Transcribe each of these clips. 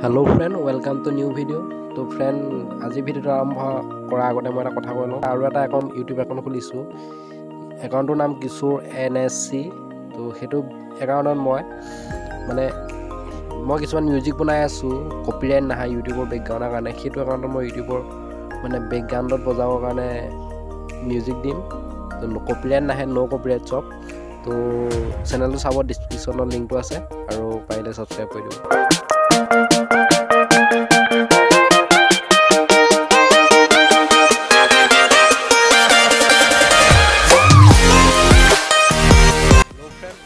Hello friend, welcome to new video. তো friend আজি ভিডিওটো আৰম্ভ কৰাৰ আগতে মই এটা কথা কৈ লওঁ আৰু এটা একাউণ্ট ইউটিউব একাউণ্ট খুলিছোঁ একাউণ্টৰ নাম কিশোৰ NSC তো সেইটো একাউণ্টত মই কিছুমান মিউজিক বনাই আছোঁ কপিৰাইট নাহে ইউটিউবৰ বেকগ্ৰাউণ্ডৰ কাৰণে সেইটো একাউণ্টত মই ইউটিউবৰ বেকগ্ৰাউণ্ডত বজাবৰ কাৰণে মিউজিক দিম তো কপিৰাইট নাহে নো কপিৰাইট চব তো চেনেলটো চাব ডিছক্ৰিপশ্যনত লিংকটো আছে আৰু পাৰিলে সাবস্ক্ৰাইব কৰি দিব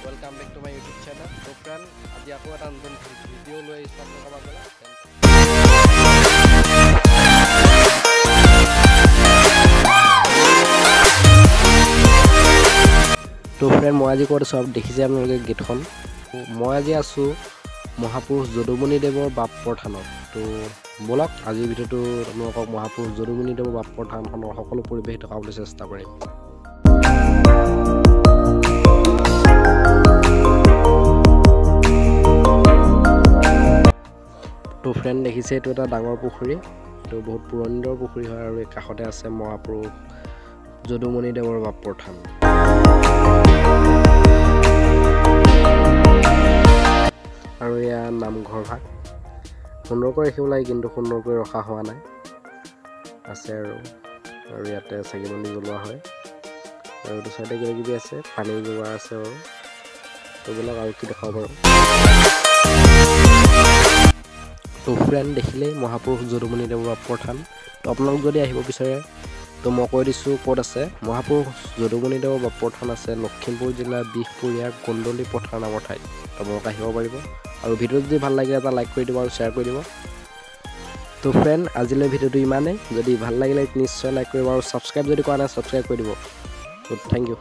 Welcome back to my YouTube channel. So friend, আজি আকৌ এটা নতুন ভিডিও লৈ ষ্টাৰ্ট কৰাম আগলা। তো friend মই আজি ক'ত সব দেখিছে আপোনালোকে গেটখন। মই আজি আছো মহাপুৰুষ যদুমণি দেৱৰ বাপ্পৰ থানত। তো বলক আজি ভিডিওটো আপোনালোকক মহাপুৰুষ যদুমণি দেৱৰ বাপ্পৰ থানখনৰ সকলো পৰিৱেশ দেখাবলৈ চেষ্টা কৰিম। তো ফ্ৰেণ্ড দেখিছে এইটো এটা ডাঙৰ পুখুৰী এইটো বহুত পুৰণিৰ পুখুৰী হয় আৰু এই কাষতে আছে মহাপুৰুষ যদুমণি দেৱৰ বাপ্পৰ থান আৰু এয়া নামঘৰ ভাগ সুন্দৰকৈ ৰাখিব লাগে কিন্তু সুন্দৰকৈ ৰখা হোৱা নাই আছে আৰু ইয়াতে চাকিমণি জ্বলোৱা হয় আৰু এইটো চাইডে কিবা আছে পানী যোৱা আছে আৰু তো বিলাক আৰু কি দেখাব পাৰোঁ তো ফ্ৰেণ্ড দেখিলে মহাপুৰুষ যদুমণি দেৱৰ বাপ্পৰ থান তো আপোনালোক যদি আহিব বিচাৰে তো মই কৈ দিছোঁ ক'ত আছে মহাপুৰুষ যদুমণি দেৱৰ বাপ্পৰ থান আছে লখিমপুৰ জিলাৰ বিহপুৰীয়া গণ্ডলি পথাৰ নামৰ ঠাইত আপোনালোক আহিব পাৰিব আৰু ভিডিঅ' যদি ভাল লাগে এটা লাইক কৰি দিব আৰু শ্বেয়াৰ কৰি দিব তো ফ্ৰেণ্ড আজিলৈ ভিডিঅ'টো ইমানেই যদি ভাল লাগিলে নিশ্চয় লাইক কৰিব আৰু ছাবস্ক্ৰাইব যদি কৰা নাই ছাবস্ক্ৰাইব কৰি দিব তো থেংক ইউ